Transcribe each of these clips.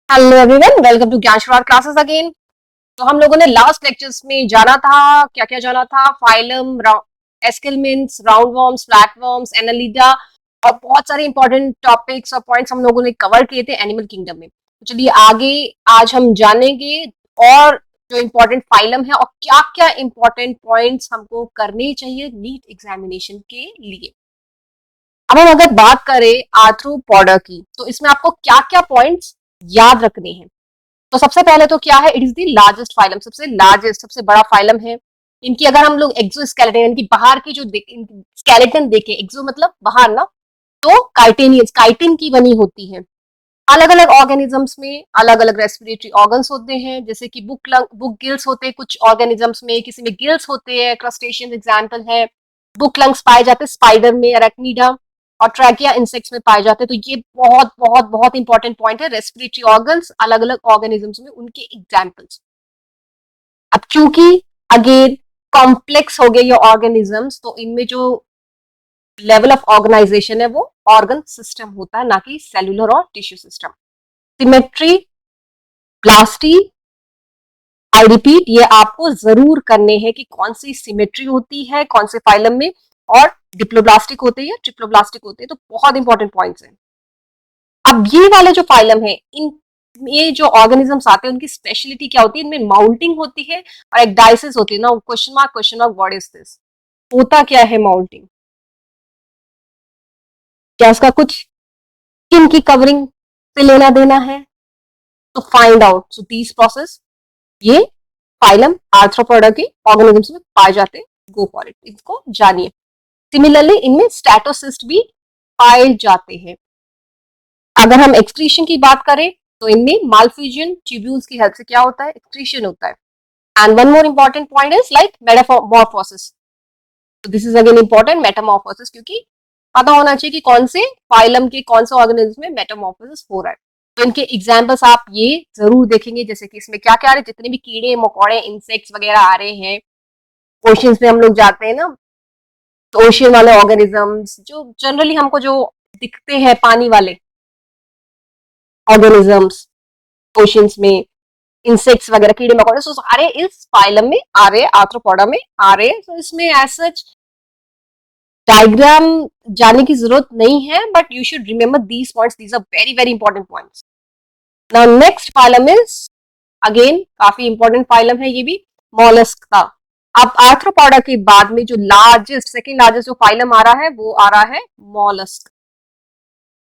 Hello everyone, welcome to ज्ञान श्रोत classes again. तो हम लोगों ने लास्ट लेक्चर्स में जाना था, क्या क्या जाना था, फाइलम, एस्केलमेंट्स, राउंडवॉर्म्स, फ्लैटवॉर्म्स, एनालिडा और बहुत सारे इंपॉर्टेंट टॉपिक्स और पॉइंट्स हम लोगों ने कवर किए थे एनिमल किंगडम में। तो चलिए आगे आज हम जानेंगे और जो इम्पोर्टेंट फाइलम है और क्या क्या इम्पोर्टेंट पॉइंट्स हमको करने चाहिए नीट एग्जामिनेशन के लिए। अब हम अगर बात करें आर्थ्रोपोडा की, तो इसमें आपको क्या क्या पॉइंट्स याद रखने हैं। तो सबसे पहले तो क्या है, it is the largest phylum, सबसे लार्जेस्ट सबसे बड़ा फाइलम है। इनकी अगर हम लोग एक्सोस्केलेटन इनकी बाहर की जो स्केलेटन देखें, एक्सो मतलब बाहर ना, तो काइटेनियस काइटिन की बनी होती है। अलग अलग ऑर्गेनिजम्स में अलग अलग रेस्पिरेटरी ऑर्गन्स होते हैं, जैसे कि बुक गिल्स होते हैं कुछ ऑर्गेनिजम्स में, किसी में गिल्स होते हैं, क्रस्टेशियन एग्जाम्पल है। बुक लंग्स पाए जाते हैं स्पाइडर में, अरेक्निडा और ट्रैकिया इंसेक्ट्स में पाए जाते हैं। तो ये बहुत बहुत बहुत इंपॉर्टेंट पॉइंट है, रेस्पिरेटरी ऑर्गन्स अलग अलग ऑर्गेनिजम्स में उनके एग्जाम्पल्स। अब क्योंकि अगेन कॉम्प्लेक्स हो गए ये ऑर्गेनिजम्स, तो इनमें जो लेवल ऑफ ऑर्गेनाइजेशन है वो ऑर्गन सिस्टम होता है, ना कि सेलुलर और tissue system. Symmetry, प्लास्टी, I repeat, ये आपको जरूर करने हैं कि कौन सी सिमेट्री होती है कौन से फाइलम में, और डिप्लोब्लास्टिक होते हैं या ट्रिप्लोब्लास्टिक होते हैं। तो बहुत इंपॉर्टेंट पॉइंट्स हैं। अब ये वाले जो फाइलम है, इन ये जो ऑर्गेनिजम्स आते हैं उनकी स्पेशलिटी क्या होती है, इनमें माउल्टिंग होती है और एक डायसिस होती है ना। Question mark what is this, होता क्या है माउल्टिंग, क्या इसका कुछ स्किन की कवरिंग से लेना देना है? तो find out, so this process ये फाइलम आर्थ्रोपोडा के ऑर्गेनिजम्स में पाए जाते हैं। गो फॉर इट, इसको जानिए। सिमिलरली इनमें स्टैटोसिस्ट भी पाए जाते हैं। अगर हम एक्सक्रीशन की बात करें, तो इनमें मालफ्यूजन ट्यूब्यूल्स की हेल्प से क्या होता है, एक्सक्रीशन होता है। And one more important point is like metamorphosis. तो this is again important, metamorphosis, क्योंकि पता होना चाहिए कि कौन से फाइलम के कौन से ऑर्गेनिज्म में मेटामॉर्फोसिस हो रहा है। तो इनके एग्जाम्पल्स आप ये जरूर देखेंगे, जैसे कि इसमें क्या क्या आ रहे हैं, जितने भी कीड़े मकोड़े इंसेक्ट्स वगैरह आ रहे हैं। ओशियंस में हम लोग जाते हैं ना, तो ओशियन वाले ऑर्गेनिजम्स जो जनरली हमको जो दिखते हैं, पानी वाले ऑर्गेनिजम्स ओशियंस में, इंसेक्ट्स वगैरह, कीड़े मकोड़े, सो सारे इस फाइलम में आ रहे हैं, आर्थ्रोपोडा में आ रहे हैं। तो इसमें एज सच डायग्राम जानने की जरूरत नहीं है, but you should remember these points, these are very very important points. Now next phylum is again काफी इंपॉर्टेंट फाइलम है ये भी, मॉलस्क का। अब आर्थ्रोपोडा के बाद में जो लार्जेस्ट, सेकेंड लार्जेस्ट जो फाइलम आ रहा है वो आ रहा है मॉलस्क।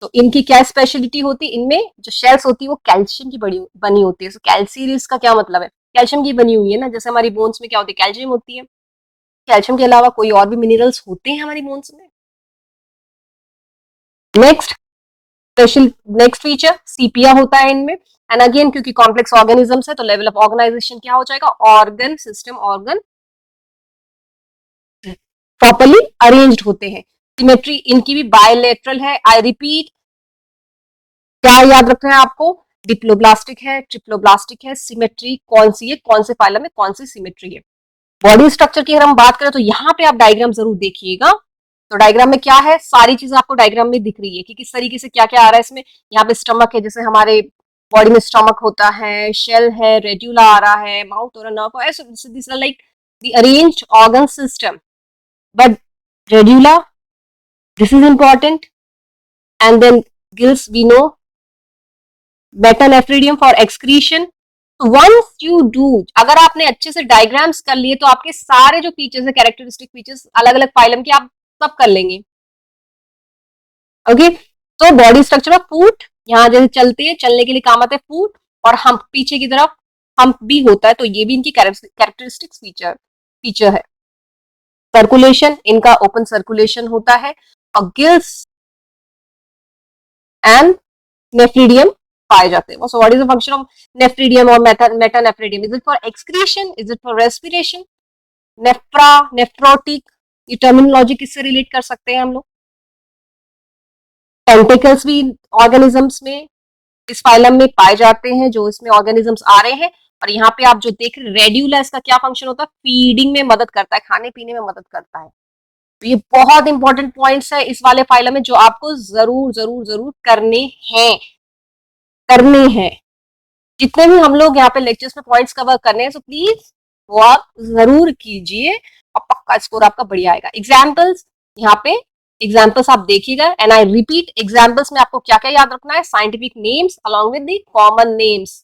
तो इनकी क्या स्पेशलिटी होती है, इनमें जो शेल्स होती है वो कैल्शियम की बनी होती है। तो कैल्सीरियस का क्या मतलब है, कैल्शियम की बनी हुई है ना, जैसे हमारी बोन्स में क्या होती है, कैल्शियम होती है। कैल्शियम के अलावा कोई और भी मिनरल्स होते हैं हमारी बोन्स में। नेक्स्ट स्पेशल, नेक्स्ट फीचर सीपिया होता है इनमें। एंड अगेन क्योंकि कॉम्प्लेक्स ऑर्गेनिजम्स है, तो लेवल ऑफ ऑर्गेनाइजेशन क्या हो जाएगा, organ system, organ properly arranged होते हैं। सिमेट्री इनकी भी बायलेटरल है। आई रिपीट, क्या याद रखना है आपको, डिप्लोब्लास्टिक है, ट्रिप्लोब्लास्टिक है। सिमेट्री कौन सी है, कौन से फाइलम में कौन सी सिमेट्री है। बॉडी स्ट्रक्चर की अगर हम बात करें, तो यहाँ पे आप डायग्राम जरूर देखिएगा। तो डायग्राम में क्या है, सारी चीजें आपको डायग्राम में दिख रही है कि किस तरीके से क्या क्या आ रहा है इसमें। यहाँ पे स्टमक है, जैसे हमारे बॉडी में स्टमक होता है, शेल है, रेड्यूला आ रहा है, माउथ और नर्व, ऐसे this are like the arranged organ system. But radula, this is important. And then gills we know, metanephridium for excretion. Once you do, अगर आपने अच्छे से डायग्राम्स कर लिए, तो आपके सारे जो फीचर्स है, कैरेक्टरिस्टिक फीचर्स अलग अलग फाइलम के, आप सब कर लेंगे। ओके, तो बॉडी स्ट्रक्चर ऑफ फूट, यहाँ जैसे चलते हैं, चलने के लिए काम आते हैं फूट, और हम पीछे की तरफ हम्प भी होता है, तो ये भी इनकी कैरेक्टरिस्टिक फीचर है। सर्कुलेशन, इनका ओपन सर्कुलेशन होता है। और गिल्स एंड नेफ्रिडियम पाए जाते हैं। So what is the function of nephridium और metanephridium, is it for excretion, is it for respiration? Nephra, nephrotic, ये टर्मिनोलॉजी किससे रिलेट कर सकते हैं हम लोग। टेंटिकल्स भी ऑर्गेनिजम्स में इस फाइलम में पाए जाते हैं, जो इसमें ऑर्गेनिजम्स आ रहे हैं। और यहाँ पे आप जो देख रहे, रेड्यूला, इसका क्या फंक्शन होता है, फीडिंग में मदद करता है, खाने पीने में मदद करता है। तो ये बहुत इंपॉर्टेंट पॉइंट्स है इस वाले फाइलम में, जो आपको जरूर जरूर जरूर करने हैं। जितने भी हम लोग यहाँ पे लेक्चर्स में पॉइंट्स कवर करने हैं, सो प्लीज वो आप जरूर कीजिए और पक्का स्कोर आपका बढ़िया आएगा। एग्जाम्पल्स, यहाँ पे एग्जाम्पल्स आप देखिएगा, एंड आई रिपीट, एग्जाम्पल्स में आपको क्या क्या याद रखना है, scientific names along with the common names.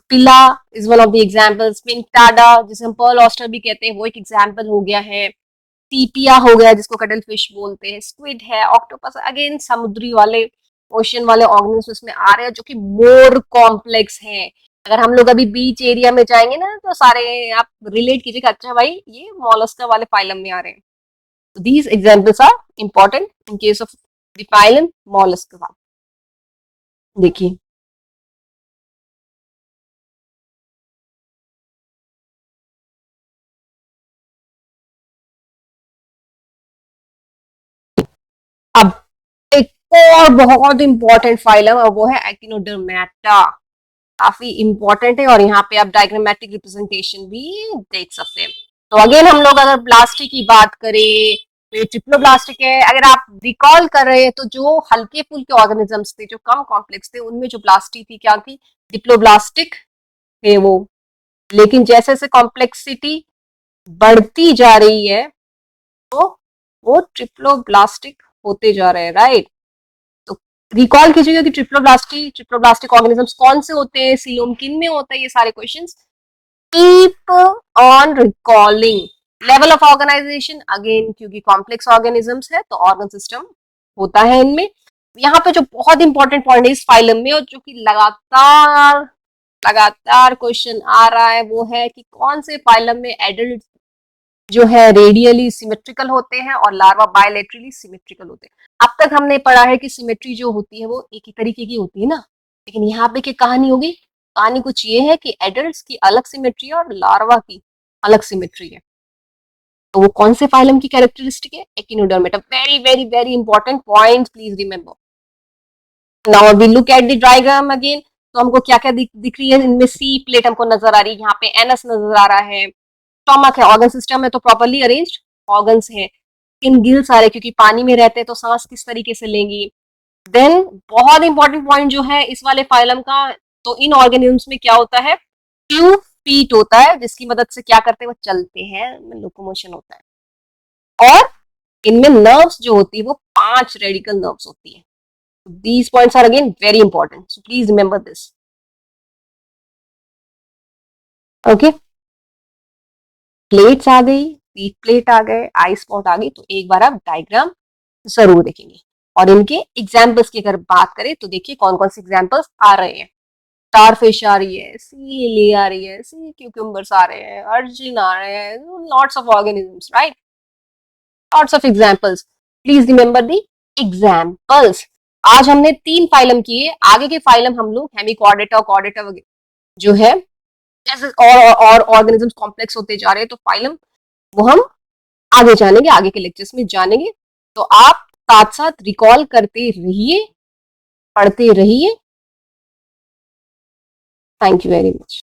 Pila is one of the examples, Pinctada जिसे हम पर्ल ऑयस्टर भी कहते हैं वो एक एग्जाम्पल हो गया है, सीपिया हो गया जिसको कटल फिश बोलते हैं, स्क्विड है, ऑक्टोपस, अगेन समुद्री वाले ओशन वाले ऑर्गेनिज्म इसमें आ रहे हैं जो कि मोर कॉम्प्लेक्स हैं। अगर हम लोग अभी बीच एरिया में जाएंगे ना तो सारे आप रिलेट कीजिएगा, अच्छा भाई ये मॉलस्का वाले फाइलम में आ रहे हैं। तो these examples are important in case of the phylum mollusca. देखिए अब एक और बहुत इंपॉर्टेंट फाइलम है, वो है एकिनोडर्मेटा। काफी इंपॉर्टेंट है और यहाँ पे आप डायग्रामेटिक रिप्रेजेंटेशन भी देख सकते हैं। तो अगेन हम लोग अगर ब्लास्टिक की बात करें तो ये ट्रिप्लोब्लास्टिक है। अगर आप रिकॉल कर रहे हैं तो जो हल्के फुल्के ऑर्गेनिजम्स थे जो कम कॉम्प्लेक्स थे उनमें जो ब्लास्टी थी क्या थी, डिप्लोब्लास्टिक थे वो। लेकिन जैसे जैसे कॉम्प्लेक्सिटी बढ़ती जा रही है तो वो ट्रिप्लोब्लास्टिक होते जा रहे हैं, राइट। तो रिकॉल कीजिएगा कि ट्रिप्लोब्लास्टिक ऑर्गेनिजम्स कौन से होते हैं, सीलोम किन में होता है, ये सारे questions keep on recalling. Level of organization, again क्योंकि कॉम्प्लेक्स ऑर्गेनिजम्स है तो ऑर्गन सिस्टम होता है इनमें। यहाँ पे जो बहुत इंपॉर्टेंट पॉइंट है इस फाइलम में और जो कि लगातार लगातार क्वेश्चन आ रहा है वो है कि कौन से फाइलम में एडल्ट जो है रेडियली सिमेट्रिकल होते हैं और लार्वा बायलेटरली सिमेट्रिकल होते हैं। अब तक हमने पढ़ा है कि सिमेट्री जो होती है वो एक ही तरीके की होती है ना, लेकिन यहाँ पे क्या कहानी होगी, कहानी कुछ ये है कि एडल्ट्स की अलग सिमेट्री है और लार्वा की अलग सिमेट्री है। तो वो कौन से फाइलम की कैरेक्टरिस्टिक है, Echinodermata. Very very very important point, please remember. Now we look at the diagram again. तो हमको क्या क्या दिख रही है, इनमें सी प्लेट हमको नजर आ रही है, यहाँ पे एनएस नजर आ रहा है, स्टोमक है, ऑर्गन सिस्टम है तो प्रॉपर्ली अरेंज्ड ऑर्गन्स है, स्किन गिल्स आ रहे क्योंकि पानी में रहते हैं तो सांस किस तरीके से लेंगी। देन बहुत इंपॉर्टेंट पॉइंट जो है इस वाले फाइलम का, तो इन ऑर्गेनिजम्स में क्या होता है, ट्यूब फीट होता है जिसकी मदद से क्या करते हैं वो चलते हैं, लोकोमोशन होता है। और इनमें नर्व्स जो होती है वो 5 रेडिकल नर्व्स होती है। These points are again very important, so please remember this. Okay, plates आ गई, पीट प्लेट आ गए, आई स्पॉट आ गई, तो एक बार आप डायग्राम जरूर देखेंगे। और इनके एग्जाम्पल्स की अगर बात करें तो देखिए कौन कौन से एग्जाम्पल्स आ रहे हैं। स्टारफिश आ रही है, सी लिली आ रही है, सी क्यूकम्बर्स आ रहे हैं, अर्जिन आ रहे हैं, lots of organisms, right, lots of examples. Please remember the examples. आज हमने 3 फाइलम किए, आगे के फाइलम हम लोग हेमिकॉर्डेटा और कॉर्डेटा जो है जैसे और ऑर्गेनिजम्स कॉम्प्लेक्स होते जा रहे हैं तो फाइलम वो हम आगे जानेंगे, आगे के लेक्चर्स में जानेंगे। तो आप साथ साथ रिकॉल करते रहिए, पढ़ते रहिए। Thank you very much.